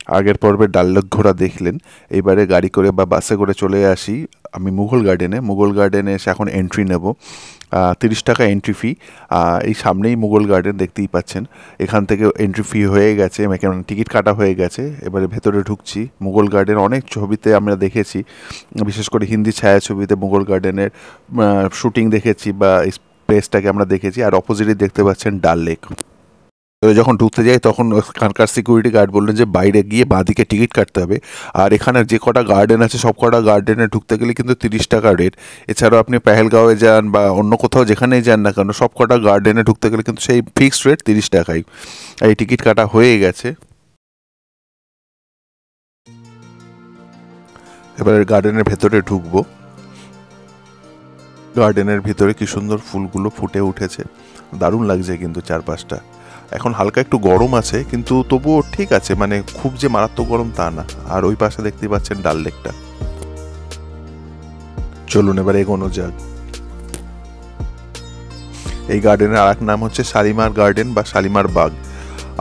আগের পর্বে ডাল লেক ঘোরা দেখলেন, এইবারে গাড়ি করে বা বাসে করে চলে আসি আমি মুঘল গার্ডেনে। মুঘল গার্ডেনে এসে এখন এন্ট্রি নেব। 30 টাকা এন্ট্রি ফি। এই সামনেই মুঘল গার্ডেন, দেখতেই পাচ্ছেন। এখান থেকে এন্ট্রি ফি হয়ে গেছে, টিকিট কাটা হয়ে গেছে। এবারে ভেতরে ঢুকছি। মুঘল গার্ডেন অনেক ছবিতে আমরা দেখেছি, বিশেষ করে হিন্দি ছায়াছবিতে মুঘল গার্ডেনের শুটিং দেখেছি বা প্লেসটাকে আমরা দেখেছি। আর অপোজিটে দেখতে পাচ্ছেন ডাল লেক। তো যখন ঢুকতে যাই তখন ওখানকার সিকিউরিটি গার্ড বললেন যে বাইরে গিয়ে বাঁদিকে টিকিট কাটতে হবে। আর এখানে যে কটা গার্ডেন আছে সব কটা গার্ডেনে ঢুকতে গেলে কিন্তু 30 টাকা রেট। এছাড়াও আপনি পেহেলগাঁওয়ে যান বা অন্য কোথাও যেখানেই যান না কেন, সব কটা গার্ডেনে ঢুকতে গেলে কিন্তু সেই ফিক্সড রেট 30 টাকাই। এই টিকিট কাটা হয়ে গেছে। এবারে গার্ডেনের ভেতরে ঢুকবো। গার্ডেনের ভিতরে কি সুন্দর ফুলগুলো ফুটে উঠেছে, দারুণ লাগছে কিন্তু চারপাশটা। এখন হালকা একটু গরম আছে, কিন্তু তবুও ঠিক আছে, মানে খুব যে মারাত্মক গরম তা না। আর ওই পাশে দেখতে পাচ্ছেন ডাল লেকটা। চলুন এবার এগোনো যাক। এই গার্ডেনের আর এক নাম হচ্ছে শালিমার গার্ডেন বা শালিমার বাগ।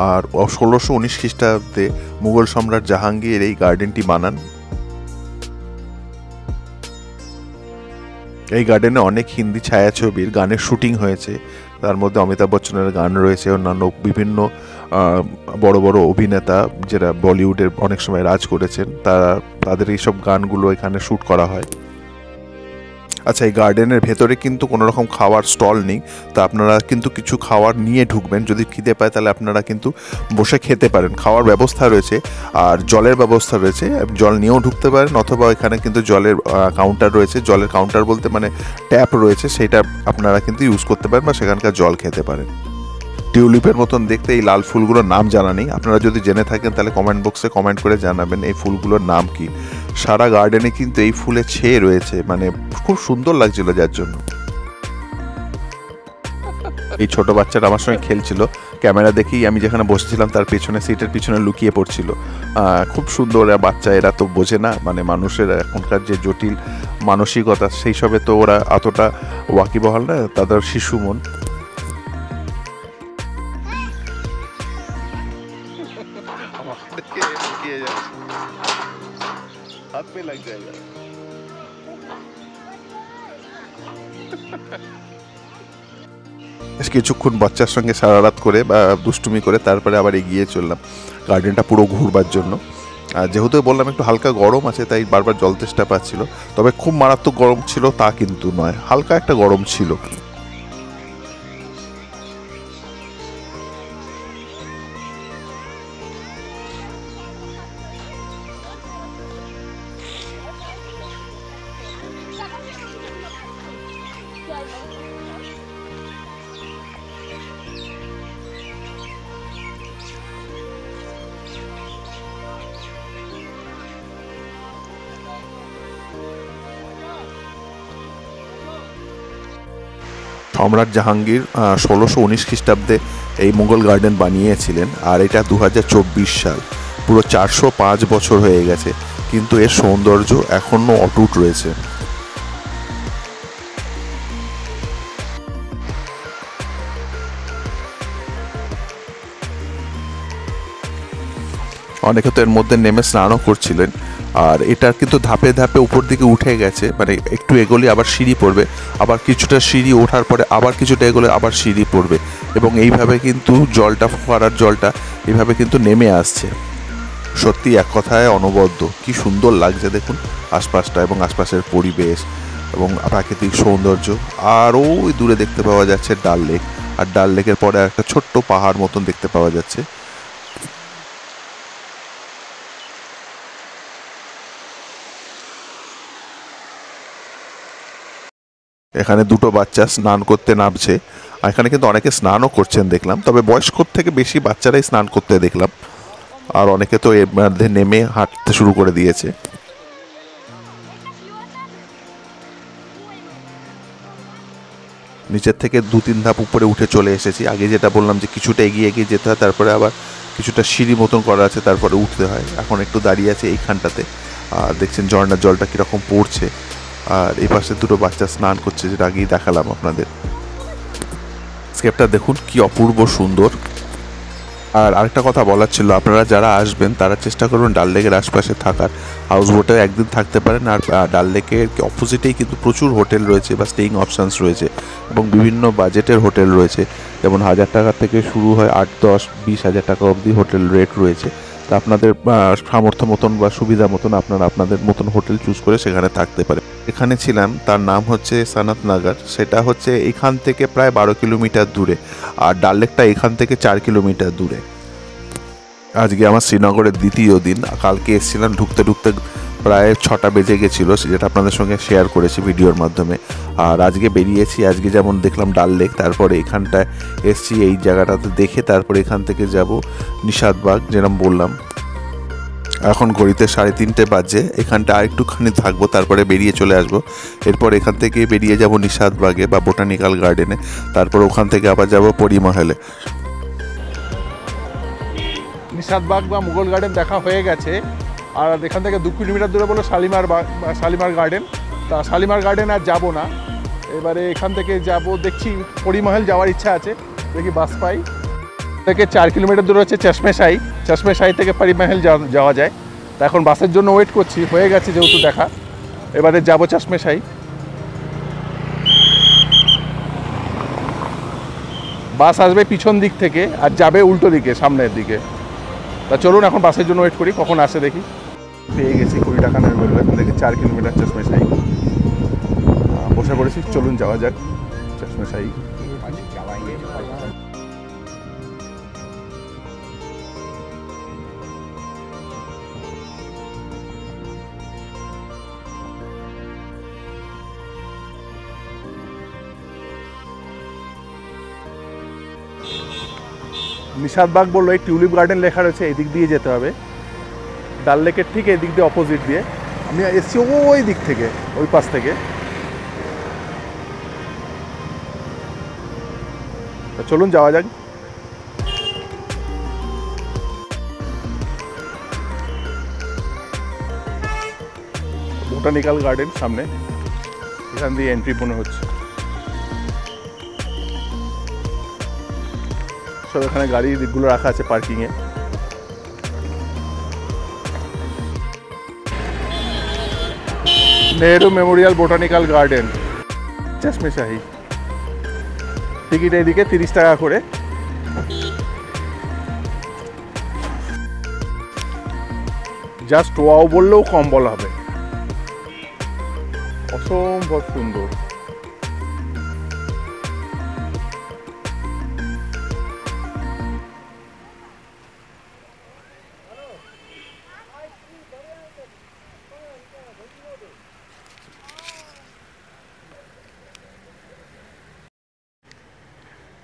আর 1619 খ্রিস্টাব্দে মুঘল সম্রাট জাহাঙ্গীর এই গার্ডেনটি বানান। এই গার্ডেনে অনেক হিন্দি ছায়াছবির গানের শুটিং হয়েছে। তার মধ্যে অমিতাভ বচ্চনের গান রয়েছে, অন্যান্য বিভিন্ন বড় বড় অভিনেতা যারা বলিউডের অনেক সময় রাজ করেছেন তাদের এইসব গানগুলো এখানে শ্যুট করা হয়। আচ্ছা, এই গার্ডেনের ভেতরে কিন্তু কোনো রকম খাওয়ার স্টল নেই, তো আপনারা কিন্তু কিছু খাওয়ার নিয়ে ঢুকবেন। যদি খিদে পায় তাহলে আপনারা কিন্তু বসে খেতে পারেন। খাওয়ার ব্যবস্থা রয়েছে আর জলের ব্যবস্থা রয়েছে, জল নিয়েও ঢুকতে পারেন, অথবা এখানে কিন্তু জলের কাউন্টার রয়েছে। জলের কাউন্টার বলতে মানে ট্যাপ রয়েছে, সেটা আপনারা কিন্তু ইউজ করতে পারেন বা সেখানকার জল খেতে পারেন। টিউলিপের মতন দেখতে এই লাল ফুলগুলোর নাম জানা নেই, আপনারা যদি জেনে থাকেন তাহলে কমেন্ট বক্সে কমেন্ট করে জানাবেন এই ফুলগুলোর নাম কি। সারা গার্ডেনে কিন্তু এই ফুলে ছেয়ে রয়েছে, মানে খুব সুন্দর লাগছিল যার জন্য। এই ছোট বাচ্চাটা আমার সঙ্গে খেলছিল, ক্যামেরা দেখেই আমি যেখানে বসেছিলাম তার পেছনে সিটের পিছনে লুকিয়ে পড়ছিল। খুব সুন্দর বাচ্চা, এরা তো বোঝে না, মানে মানুষের এখনকার যে জটিল মানসিকতা সেই সবে তো ওরা অতটা ওয়াকিবহাল না, তাদের শিশু মন। हाथ पे लग जाएगा। কিছুক্ষণ বাচ্চার সঙ্গে সারা রাত করে বা দুষ্টুমি করে তারপরে আবার এগিয়ে চললাম গার্ডেনটা পুরো ঘুরবার জন্য। যেহেতু বললাম একটু হালকা গরম আছে, তাই বারবার জল তেষ্টা পাচ্ছিল। তবে খুব মারাত্মক গরম ছিল তা কিন্তু নয়, হালকা একটা গরম ছিল। সম্রাট জাহাঙ্গীর 1619 খ্রিস্টাব্দে এই মুঘল গার্ডেন বানিয়েছিলেন। আর এটা 2024 সাল, পুরো 405 বছর হয়ে গেছে, কিন্তু এর সৌন্দর্য এখনও অটুট রয়েছে। অনেকে তো এর মধ্যে নেমে স্নানও করছিলেন। আর এটা কিন্তু ধাপে ধাপে উপর দিকে উঠে গেছে, মানে একটু এগোলে আবার সিঁড়ি পড়বে, আবার কিছুটা সিঁড়ি ওঠার পরে আবার কিছুটা এগোলে আবার সিঁড়ি পড়বে, এবং এইভাবে কিন্তু জলটা, ফোয়ারার জলটা এইভাবে কিন্তু নেমে আসছে। সত্যি এক কথায় অনবদ্য, কি সুন্দর লাগছে দেখুন আশপাশটা এবং আশপাশের পরিবেশ এবং প্রাকৃতিক সৌন্দর্য। আর ওই দূরে দেখতে পাওয়া যাচ্ছে ডাল লেক, আর ডাল লেকের পরে একটা ছোট্ট পাহাড় মতন দেখতে পাওয়া যাচ্ছে। এখানে দুটো বাচ্চা স্নান করতে নামছে, আর এখানে কিন্তু অনেকে স্নানও করছেন দেখলাম, তবে বয়স্কর থেকে বেশি বাচ্চারাই স্নান করতে দেখলাম। আর অনেকে তো এর মধ্যে নেমে হাঁটতে শুরু করে দিয়েছে। নিচের থেকে 2-3 ধাপ উপরে উঠে চলে এসেছি। আগে যেটা বললাম যে কিছুটা এগিয়ে এগিয়ে যেতে হয়, তারপরে আবার কিছুটা সিঁড়ি মতন করা আছে, তারপরে উঠতে হয়। এখন একটু দাঁড়িয়ে আছে এইখানটাতে, আর দেখছেন ঝর্ণার জলটা কীরকম পড়ছে। আর এই পাশে দুটো বাচ্চা স্নান করছে, যেটা আগেই দেখালাম আপনাদের। স্কেপটা দেখুন কি অপূর্ব সুন্দর। আর আরেকটা কথা বলার ছিল, আপনারা যারা আসবেন তারা চেষ্টা করবেন ডাল লেকের আশপাশে থাকার। হাউস বোটে একদিন থাকতে পারেন। আর ডাল লেকের অপোজিটেই কিন্তু প্রচুর হোটেল রয়েছে বা স্টেইং অপশানস রয়েছে এবং বিভিন্ন বাজেটের হোটেল রয়েছে, যেমন 1000 টাকা থেকে শুরু হয়, 8, 10, 20,000 টাকা অবধি হোটেল রেট রয়েছে। তা আপনাদের সামর্থ্য মতন বা সুবিধা মতন আপনারা আপনাদের মতন হোটেল চুজ করে সেখানে থাকতে পারে। এখানে ছিলাম, তার নাম হচ্ছে সানাত নাগার। সেটা হচ্ছে এখান থেকে প্রায় 12 কিলোমিটার দূরে, আর ডাল লেকটা এখান থেকে 4 কিলোমিটার দূরে। আজকে আমার শ্রীনগরের দ্বিতীয় দিন। কালকে এসেছিলাম, ঢুকতে ঢুকতে প্রায় 6টা বেজে গেছিলো, যেটা আপনাদের সঙ্গে শেয়ার করেছি ভিডিওর মাধ্যমে। আর আজকে বেরিয়েছি, আজকে যেমন দেখলাম ডাল লেক, তারপরে এখানটায় এসছি এই জায়গাটাতে দেখে, তারপরে এখান থেকে যাব নিশাদবাগ, যেরকম বললাম। এখন ঘড়িতে 3:30 বাজে। এখানটা আরেকটুখানি থাকবো, তারপরে বেরিয়ে চলে আসবো। এরপর এখান থেকে বেরিয়ে যাব নিশাদবাগে বা বোটানিক্যাল গার্ডেনে, তারপর ওখান থেকে আবার যাব পরিমহলে। নিশাদবাগ বা মুঘল গার্ডেন দেখা হয়ে গেছে, আর এখান থেকে 2 কিলোমিটার দূরে বলো শালিমার বাগ বা শালিমার গার্ডেন। তা শালিমার গার্ডেন আর যাবো না, এবারে এখান থেকে যাব, দেখছি পরিমহল যাওয়ার ইচ্ছা আছে, দেখি বাস পাই। থেকে 4 কিলোমিটার দূরে হচ্ছে চশমেশাহী। চশমেশাহী থেকে পরিমহল যাওয়া যায়। তা এখন বাসের জন্য ওয়েট করছি, হয়ে গেছে যেহেতু দেখা, এবারে যাব চশমেশাহী। বাস আসবে পিছন দিক থেকে আর যাবে উল্টো দিকে, সামনের দিকে। তা চলুন এখন বাসের জন্য ওয়েট করি, কখন আসে দেখি। পেয়ে গেছি 20 টাকা নেবে বললো, এখান থেকে 4 কিলোমিটার চশমেশাহী। বসে পড়েছি, চলুন যাওয়া যাক চশমেশাহী। নিশাদবাগ বললো এই টিউলিপ গার্ডেন লেখা রয়েছে, এই দিক দিয়ে যেতে হবে, ডাল লেকের ঠিক এই দিক দিয়ে, অপোজিট দিয়ে। আমি এসছি ওই দিক থেকে, ওই পাশ থেকে। চলুন যাওয়া যাক। বোটানিক্যাল গার্ডেন সামনে, এখান দিয়ে এন্ট্রি মনে হচ্ছে। সব এখানে গাড়িগুলো রাখা আছে পার্কিংয়ে। Nehru memorial botanical garden Chashmeshahi. Ticket এইদিকে 30 টাকা করে। জাস্ট ওয়াও বললেও কম বলা হবে, অসম্ভব সুন্দর।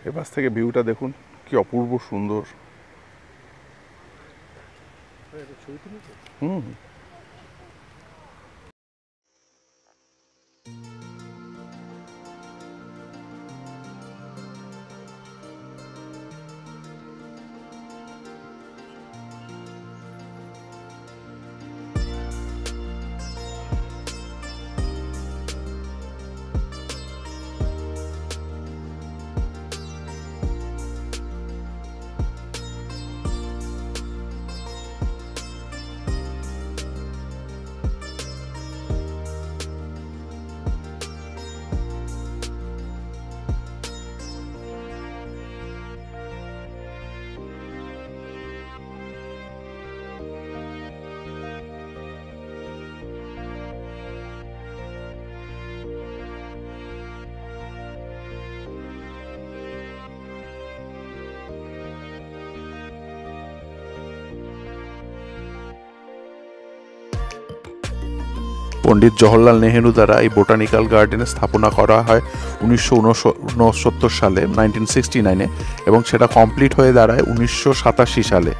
এ পাশ থেকে ভিউটা দেখুন, কি অপূর্ব সুন্দর। হুম, পণ্ডিত জওহরলাল নেহেরু দ্বারা এই বোটানিক্যাল গার্ডেনে স্থাপনা করা হয় 1969 সালে, 1969-এ, এবং সেটা কমপ্লিট হয়ে দাঁড়ায় 1987 সালে।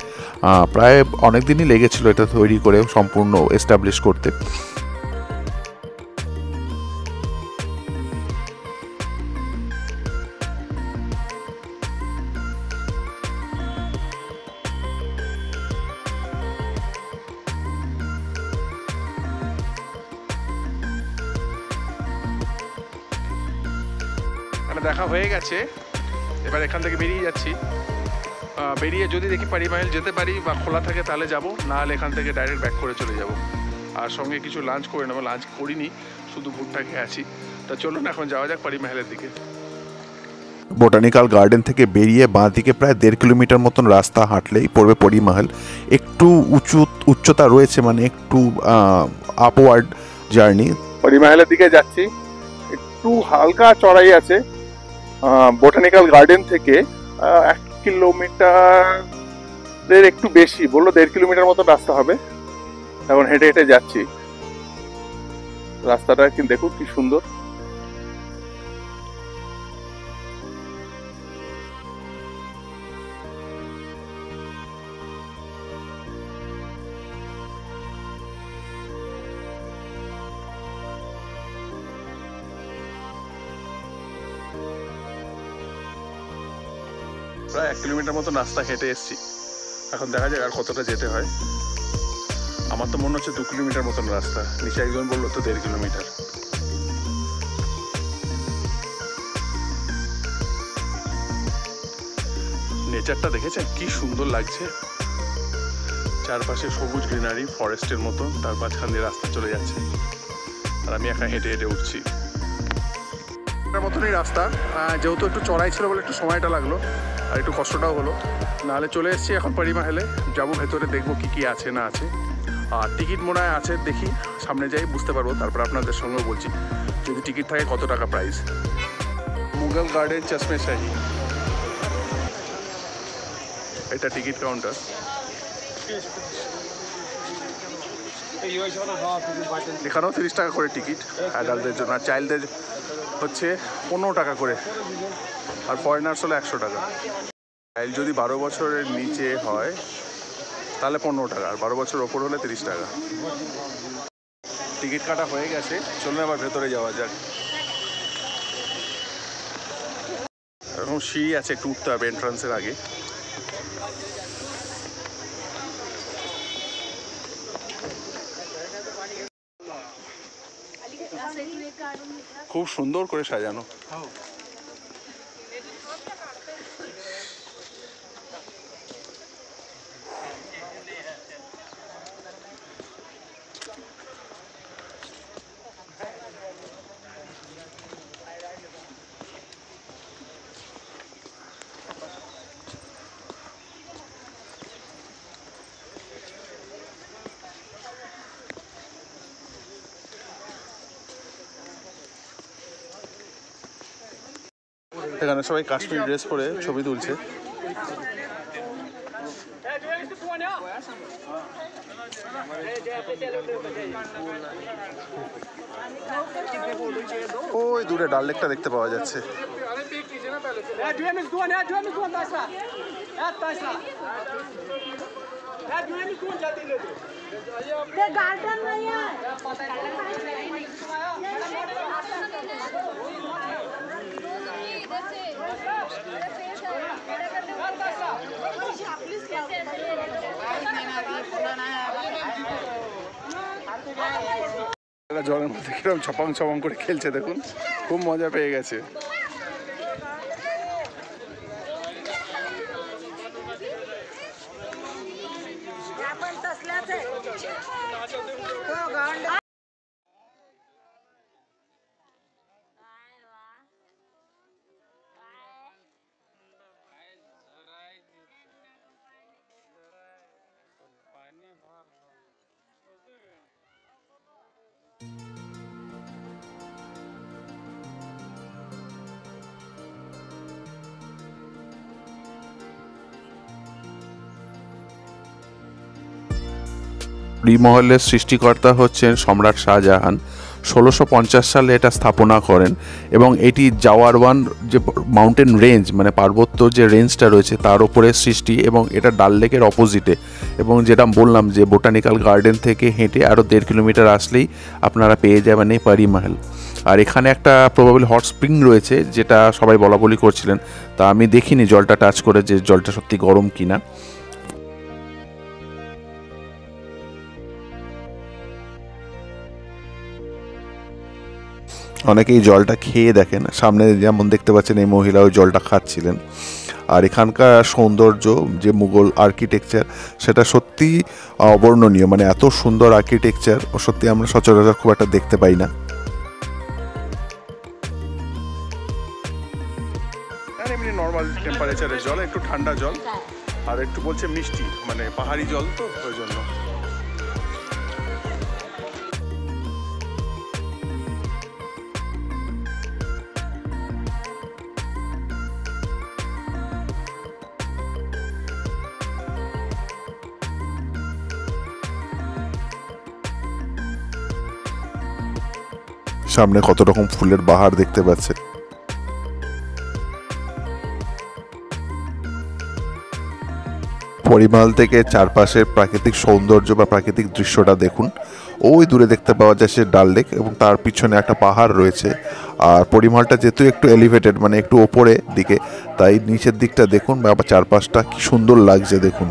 প্রায় অনেক দিনই লেগেছিল এটা তৈরি করে সম্পূর্ণ এস্টাবলিশ করতে। দেখা হয়ে গেছে, এবার এখান থেকে বেরিয়ে যাচ্ছি। বেরিয়ে যদি দেখি পারি মাইল যেতে পারি বা খোলা থাকে তাহলে যাব, নাহলে এখান থেকে ডাইরেক্ট ব্যাক করে চলে যাব। আর সঙ্গে কিছু লাঞ্চ করে নেবো, লাঞ্চ করিনি, শুধু ভুট্টা খেয়ে আছি। তা চলুন এখন যাওয়া যাক পারি মাইলের দিকে। বোটানিক্যাল গার্ডেন থেকে বেরিয়ে বাঁ দিকে প্রায় 1.5 কিলোমিটার মতন রাস্তা হাঁটলেই পড়বে পরি মহল। একটু উচ্চতা রয়েছে, মানে একটু আপওয়ার্ড জার্নি। পরি মহলের দিকে যাচ্ছি, একটু হালকা চড়াই আছে। বোটানিক্যাল গার্ডেন থেকে 1 কিলোমিটারের একটু বেশি, বললো 1.5 কিলোমিটার মতো রাস্তা হবে। এখন হেঁটে হেঁটে যাচ্ছি, রাস্তাটা কিন্তু দেখুন কি সুন্দর। প্রায় 1 কিলোমিটার মতো রাস্তা হেঁটে এসেছি, এখন দেখা যাক আর কতটা যেতে হয়। আমার তো মনে হচ্ছে 2 কিলোমিটার মতন রাস্তা, নিচে একজন বললো তো 1.5 কিলোমিটার। নেচারটা দেখেছেন কি সুন্দর লাগছে, চারপাশে সবুজ গ্রিনারি ফরেস্টের মতো, তার মাঝখান দিয়ে রাস্তা চলে যাচ্ছে আর আমি একা হেঁটে হেঁটে উঠছি। মতনই রাস্তা, যেহেতু একটু চড়াই ছিল বলে একটু সময়টা লাগলো আর একটু কষ্টটাও হলো, নাহলে চলে এসেছি এখন পারি মহলে। যাবো ভেতরে, দেখবো কি কি আছে না আছে। আর টিকিট মনে হয় আছে, দেখি সামনে যাই বুঝতে পারবো, তারপর আপনাদের সঙ্গেও বলছি যদি টিকিট থাকে কত টাকা প্রাইস। মুঘল গার্ডেন চশমে শাহী, এটা টিকিট কাউন্টার। এখানেও 30 টাকা করে টিকিট অ্যাডাল্টদের জন্য, আর চাইল্ডদের হচ্ছে 15 টাকা করে, আর ফরেনার্স হলো 100 টাকা। চাইল্ড যদি 12 বছরের নিচে হয় তাহলে 15 টাকা, আর 12 বছর ওপর হলে 30 টাকা। টিকিট কাটা হয়ে গেছে, চলুন আবার ভেতরে যাওয়া যাক। এখন সিঁড়ি আছে, একটু উঠতে হবে এন্ট্রান্সের আগে। খুব সুন্দর করে সাজানো। এখানে সবাই কাশ্মীর ড্রেস পরে ছবি তুলছে। ওই দূরে ডাল লেকটা দেখতে পাওয়া যাচ্ছে। জলের মধ্যে কিরকম ছপাং ছপাং করে খেলছে দেখুন, খুব মজা পেয়ে গেছে। পরি মহলের সৃষ্টিকর্তা হচ্ছেন সম্রাট শাহজাহান। 1650 সালে এটা স্থাপনা করেন এবং এটি জাওয়ারওয়ান যে মাউন্টেন রেঞ্জ, মানে পার্বত্য যে রেঞ্জটা রয়েছে তার উপরে সৃষ্টি, এবং এটা ডাল লেকের অপোজিটে। এবং যেটা বললাম যে বোটানিক্যাল গার্ডেন থেকে হেঁটে আরও 1.5 কিলোমিটার আসলেই আপনারা পেয়ে যাবেন এই পরি মহল। আর এখানে একটা প্রবাবলি হট স্প্রিং রয়েছে, যেটা সবাই বলা বলি করছিলেন, তা আমি দেখিনি জলটা টাচ করে যে জলটা সত্যি গরম কিনা। অনেকেই জলটা খেয়ে দেখেন, সামনে যেমন দেখতে পাচ্ছেন এই মহিলা ওই জলটা খাচ্ছিলেন। আর এখানকার সৌন্দর্য যে মুঘল আর্কিটেকচার সেটা সত্যি অবর্ণনীয়। মানে এত সুন্দর আর্কিটেকচার সত্যি আমরা সচরাচর খুব একটা দেখতে পাই না। এমনি নর্মাল টেম্পারেচারের জল, একটু ঠান্ডা জল আর একটু বলছে মিষ্টি, মানে পাহাড়ি জল তো ওই জন্য। সামনে কত রকম ফুলের বাহার দেখতে পাচ্ছে। পরিমল থেকে চারপাশের প্রাকৃতিক সৌন্দর্য বা প্রাকৃতিক দৃশ্যটা দেখুন। ওই দূরে দেখতে পাওয়া যায় সে ডাল লেক এবং তার পিছনে একটা পাহাড় রয়েছে। আর পরিমলটা যেহেতু একটু এলিভেটেড মানে একটু ওপরে দিকে, তাই নিচের দিকটা দেখুন বা চারপাশটা কি সুন্দর লাগছে দেখুন।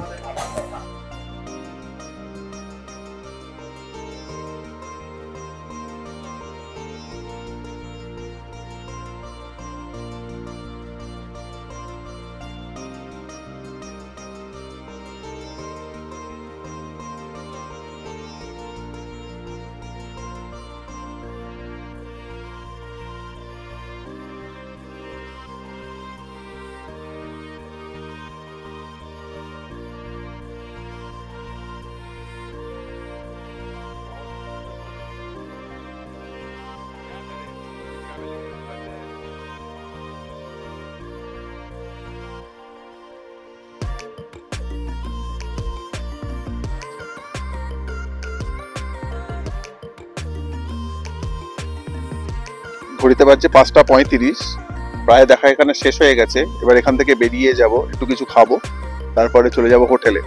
ঘড়িতে বাজছে 5:35, প্রায় দেখা এখানে শেষ হয়ে গেছে। এবার এখান থেকে বেরিয়ে যাব, একটু কিছু খাবো, তারপরে চলে যাব হোটেলে।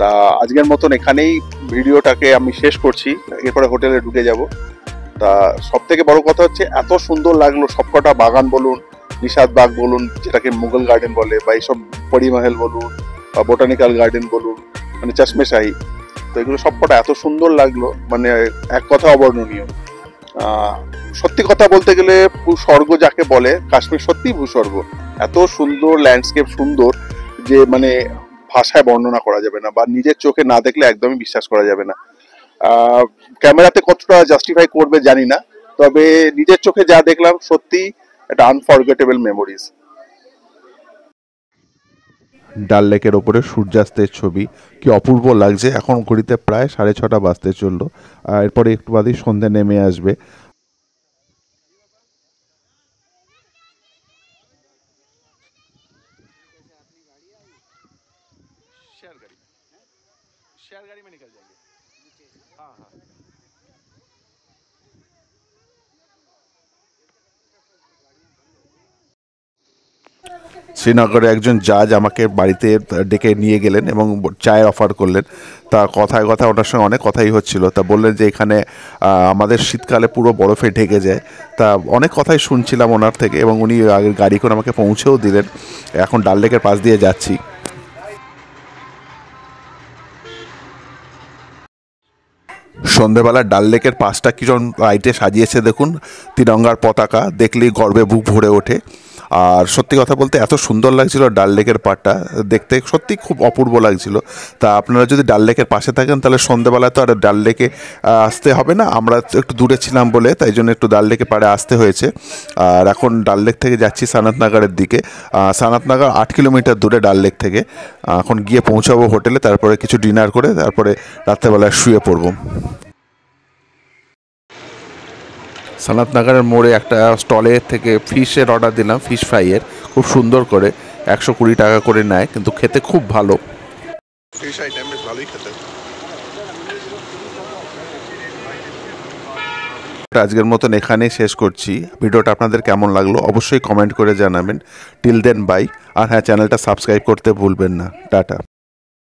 তা আজকের মতন এখানেই ভিডিওটাকে আমি শেষ করছি, এরপরে হোটেলে ঢুকে যাব। তা সব থেকে বড় কথা হচ্ছে এত সুন্দর লাগলো সবকটা বাগান বলুন, নিষাদ বাগ বলুন যেটাকে মুঘল গার্ডেন বলে, বা এইসব পরিমহল বলুন বা বোটানিক্যাল গার্ডেন বলুন, মানে চশমেশাহী, তো এগুলো সবকটা এত সুন্দর লাগলো, মানে এক কথা অবর্ণনীয়। সত্যি কথা বলতে গেলে ভূস্বর্গ যাকে বলে, কাশ্মীর সত্যি ভূস্বর্গ। এত সুন্দর ল্যান্ডস্কেপ, সুন্দর যে মানে ভাষায় বর্ণনা করা যাবে না, বা নিজের চোখে না দেখলে একদমই বিশ্বাস করা যাবে না। ক্যামেরাতে কতটা জাস্টিফাই করবে জানি না, তবে নিজের চোখে যা দেখলাম সত্যি একটা আনফরগেটেবল মেমোরিজ। ডাল লেকের ওপরে সূর্যাস্তের ছবি কি অপূর্ব লাগছে। এখন ঘড়িতে প্রায় 6:30 বাজতে চললো, আর এরপরে একটু বাদেই সন্ধ্যে নেমে আসবে। शेयर गाड़ी में निकल जाएंगे। हाँ हाँ শ্রীনগরে একজন জাজ আমাকে বাড়িতে ডেকে নিয়ে গেলেন এবং চায়ের অফার করলেন। তা কথায় কথায় ওনার সঙ্গে অনেক কথাই হচ্ছিল। তা বললেন যে এখানে আমাদের শীতকালে পুরো বরফে ঢেকে যায়। তা অনেক কথাই শুনছিলাম ওনার থেকে, এবং উনি আগের গাড়ি করে আমাকে পৌঁছেও দিলেন। এখন ডাল লেকের পাশ দিয়ে যাচ্ছি। সন্ধেবেলা ডাল লেকের পাশটা কিরকম লাইটে সাজিয়েছে দেখুন, তিরঙ্গার পতাকা দেখলেই গর্বে বুক ভরে ওঠে। আর সত্যি কথা বলতে এত সুন্দর লাগছিল ডাল লেকের পাড়টা দেখতে, সত্যি খুব অপূর্ব লাগছিল। তা আপনারা যদি ডাল লেকের পাশে থাকেন তাহলে সন্ধেবেলা তো আর ডাল লেকে আসতে হবে না, আমরা একটু দূরে ছিলাম বলে তাই জন্য একটু ডাল লেকে পাড়ে আসতে হয়েছে। আর এখন ডাল লেক থেকে যাচ্ছি সানাতনগরের দিকে। সানাতনগর 8 কিলোমিটার দূরে ডাল লেক থেকে। এখন গিয়ে পৌঁছাবো হোটেলে, তারপরে কিছু ডিনার করে তারপরে রাত্রেবেলায় শুয়ে পড়বো। সানাতনগরের মোড়ে একটা স্টলে থেকে ফিশের অর্ডার দিলাম, ফিশ ফ্রাইয়ের, খুব সুন্দর করে 120 টাকা করে নেয়, কিন্তু খেতে খুব ভালো। ফিশ আইটেম বেশ ভালোই খেতে। আজকের মতন এখানেই শেষ করছি। ভিডিওটা আপনাদের কেমন লাগলো অবশ্যই কমেন্ট করে জানাবেন। Till then by. আর হ্যাঁ, চ্যানেলটা সাবস্ক্রাইব করতে ভুলবেন না। টাটা।